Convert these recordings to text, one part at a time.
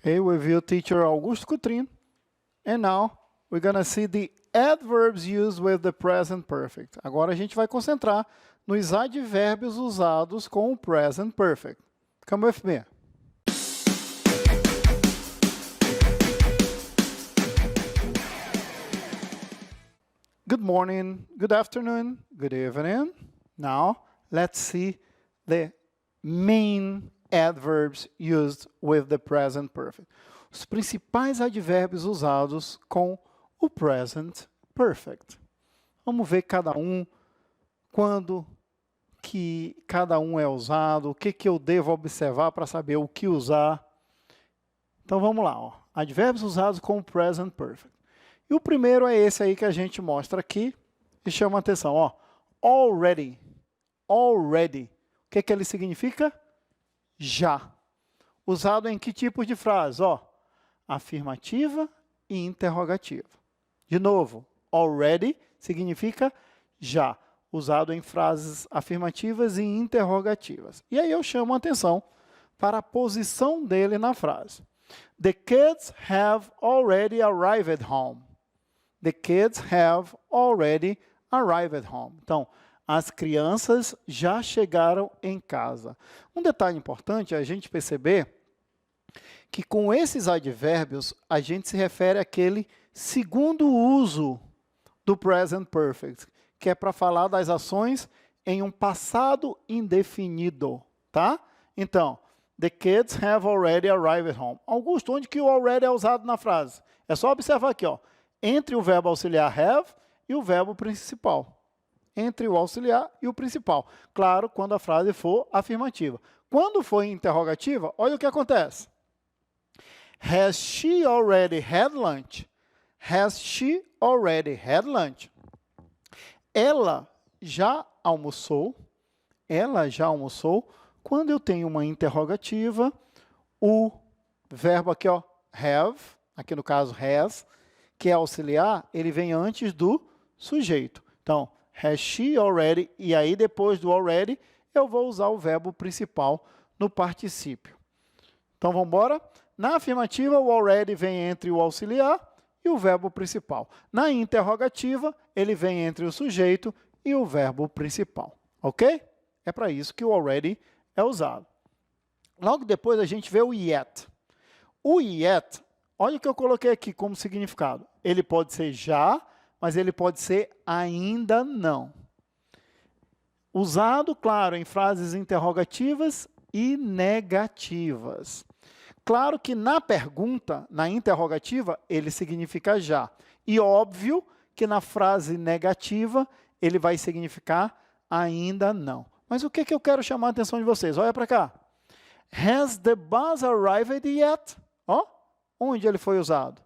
Hey, with you, teacher Augusto Coutrin. And now, we're going to see the adverbs used with the present perfect. Agora a gente vai concentrar nos advérbios usados com o present perfect. Come with me. Good morning, good afternoon, good evening. Now, let's see the main adverbs used with the present perfect. Os principais advérbios usados com o present perfect. Vamos ver cada um, quando que cada um é usado, o que eu devo observar para saber o que usar. Então, vamos lá. Ó. Advérbios usados com o present perfect. E o primeiro é esse aí que a gente mostra aqui e chama a atenção. Ó. Already. Already. O que ele significa? Já. Usado em que tipo de frase? Ó, afirmativa e interrogativa. De novo, already significa já. Usado em frases afirmativas e interrogativas. E aí eu chamo a atenção para a posição dele na frase. The kids have already arrived home. The kids have already arrived home. Então, as crianças já chegaram em casa. Um detalhe importante é a gente perceber que com esses advérbios a gente se refere àquele segundo uso do present perfect, que é para falar das ações em um passado indefinido, tá? Então, the kids have already arrived home. Augusto, onde que o already é usado na frase? É só observar aqui, ó, entre o verbo auxiliar have e o verbo principal. Entre o auxiliar e o principal. Claro, quando a frase for afirmativa. Quando for interrogativa, olha o que acontece. Has she already had lunch? Has she already had lunch? Ela já almoçou? Ela já almoçou? Quando eu tenho uma interrogativa, o verbo aqui, ó, have, aqui no caso has, que é auxiliar, ele vem antes do sujeito. Então, has she already, e aí depois do already, eu vou usar o verbo principal no particípio. Então, vamos embora? Na afirmativa, o already vem entre o auxiliar e o verbo principal. Na interrogativa, ele vem entre o sujeito e o verbo principal. Ok? É para isso que o already é usado. Logo depois, a gente vê o yet. O yet, olha o que eu coloquei aqui como significado. Ele pode ser já, mas ele pode ser ainda não. Usado, claro, em frases interrogativas e negativas. Claro que na pergunta, na interrogativa, ele significa já. E óbvio que na frase negativa, ele vai significar ainda não. Mas o que eu quero chamar a atenção de vocês? Olha para cá. Has the bus arrived yet? Ó, onde ele foi usado?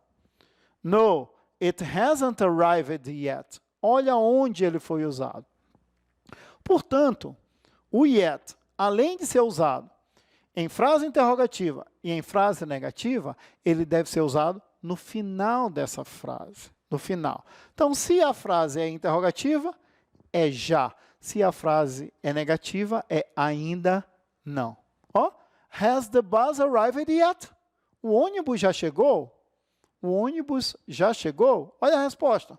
No. It hasn't arrived yet. Olha onde ele foi usado. Portanto, o yet, além de ser usado em frase interrogativa e em frase negativa, ele deve ser usado no final dessa frase. No final. Então, se a frase é interrogativa, é já. Se a frase é negativa, é ainda não. Ó, has the bus arrived yet? O ônibus já chegou? O ônibus já chegou? Olha a resposta.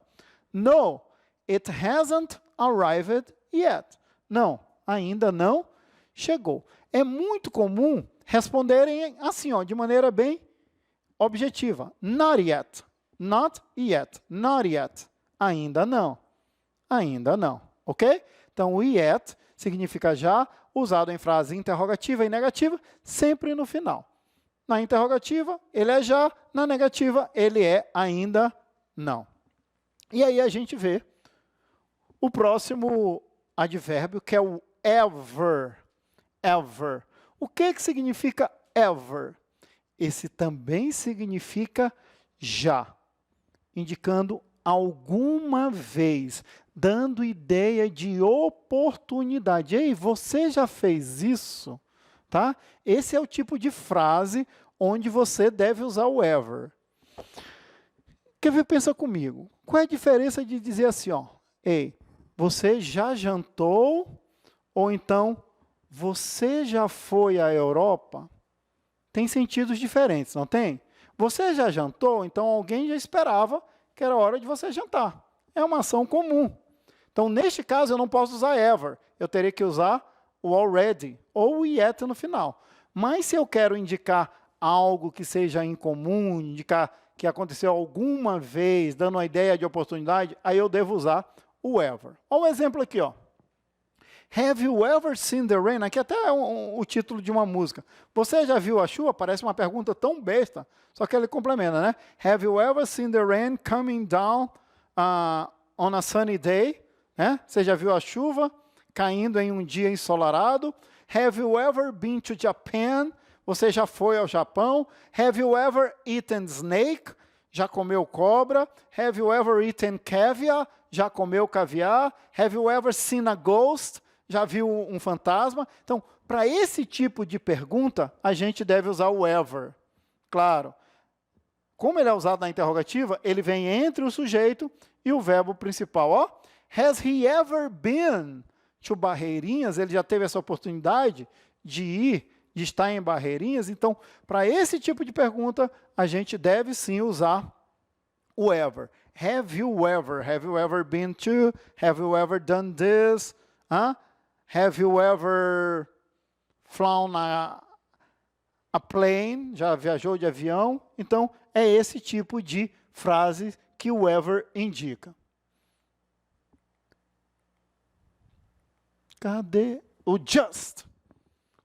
No, it hasn't arrived yet. Não, ainda não chegou. É muito comum responderem assim, ó, de maneira bem objetiva. Not yet. Not yet. Not yet. Ainda não. Ainda não. Ok? Então, o yet significa já, usado em frase interrogativa e negativa, sempre no final. Na interrogativa, ele é já. Na negativa, ele é ainda não. E aí a gente vê o próximo advérbio, que é o ever. Ever. O que significa ever? Esse também significa já, indicando alguma vez, dando ideia de oportunidade. Ei, você já fez isso? Tá? Esse é o tipo de frase onde você deve usar o ever. Quer ver? Pensa comigo. Qual é a diferença de dizer assim, ó, ei, você já jantou? Ou então, você já foi à Europa? tem sentidos diferentes, não tem? Você já jantou, então alguém já esperava que era hora de você jantar. É uma ação comum. Então, neste caso, eu não posso usar ever. Eu teria que usar o already ou o yet no final. Mas se eu quero indicar algo que seja incomum, indicar que aconteceu alguma vez, dando uma ideia de oportunidade, aí eu devo usar o ever. Olha um exemplo aqui, ó. Have you ever seen the rain? Aqui até é o título de uma música. Você já viu a chuva? Parece uma pergunta tão besta, só que ele complementa, né? Have you ever seen the rain coming down on a sunny day? Né? Você já viu a chuva caindo em um dia ensolarado? Have you ever been to Japan? Você já foi ao Japão? Have you ever eaten snake? Já comeu cobra? Have you ever eaten caviar? Já comeu caviar? Have you ever seen a ghost? Já viu um fantasma? Então, para esse tipo de pergunta, a gente deve usar o ever. Claro, como ele é usado na interrogativa, ele vem entre o sujeito e o verbo principal. Ó, has he ever been to Barreirinhas? Ele já teve essa oportunidade de ir, de estar em Barreirinhas? Então, para esse tipo de pergunta, a gente deve sim usar o ever. Have you ever been to? Have you ever done this? Have you ever flown a plane? Já viajou de avião? Então, é esse tipo de frase que o ever indica. Cadê o just?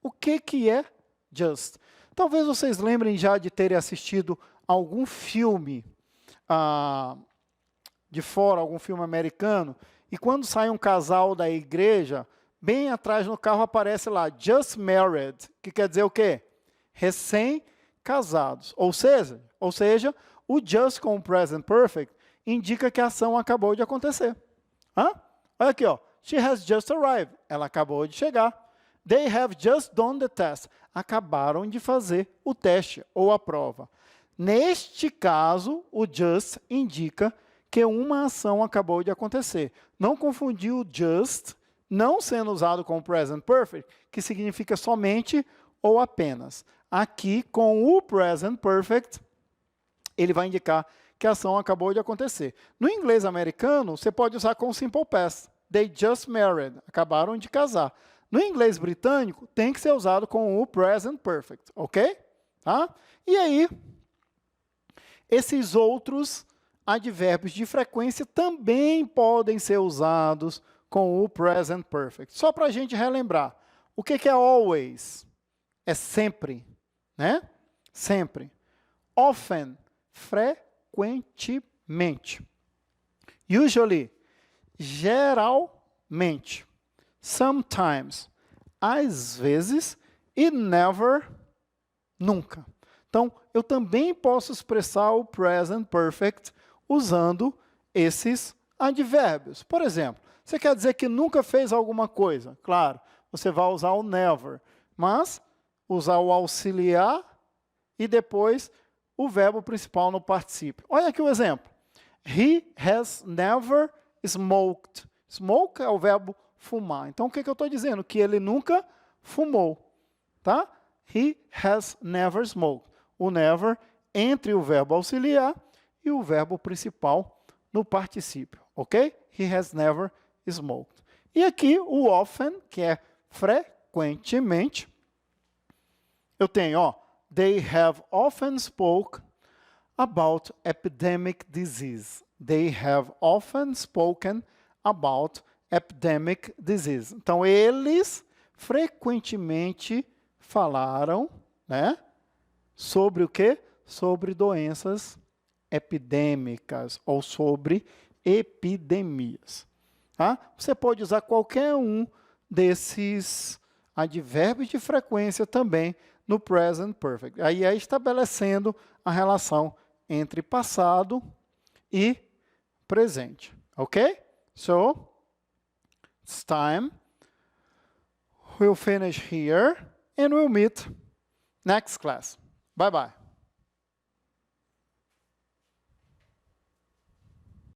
O que é just? Talvez vocês lembrem já de terem assistido algum filme de fora, algum filme americano, e quando sai um casal da igreja, bem atrás no carro aparece lá, just married, que quer dizer o quê? Recém-casados. Ou seja, o just com o present perfect indica que a ação acabou de acontecer. Olha aqui, ó. She has just arrived. Ela acabou de chegar. They have just done the test. Acabaram de fazer o teste ou a prova. Neste caso, o just indica que uma ação acabou de acontecer. Não confundir o just, não sendo usado com o present perfect, que significa somente ou apenas. Aqui, com o present perfect, ele vai indicar que a ação acabou de acontecer. No inglês americano, você pode usar com o simple past. They just married. Acabaram de casar. No inglês britânico, tem que ser usado com o present perfect, ok? Tá? E aí, esses outros advérbios de frequência também podem ser usados com o present perfect. Só para a gente relembrar, o que é always? É sempre, né? Sempre. Often, frequentemente. Usually, geralmente. Sometimes, às vezes, e never, nunca. Então, eu também posso expressar o present perfect usando esses advérbios. Por exemplo, você quer dizer que nunca fez alguma coisa? Claro, você vai usar o never, mas usar o auxiliar e depois o verbo principal no particípio. Olha aqui o exemplo. He has never smoked. Smoke é o verbo fumar. Então, o que eu estou dizendo? Que ele nunca fumou. Tá? He has never smoked. O never entre o verbo auxiliar e o verbo principal no particípio. Ok? He has never smoked. E aqui o often, que é frequentemente. Eu tenho, ó, they have often spoken about epidemic disease. They have often spoken about epidemic disease. Então, eles frequentemente falaram, né, sobre o quê? Sobre doenças epidêmicas ou sobre epidemias. Tá? Você pode usar qualquer um desses advérbios de frequência também no present perfect. Aí é estabelecendo a relação entre passado e presente. Ok? So, it's time. We'll finish here and we'll meet next class. Bye-bye.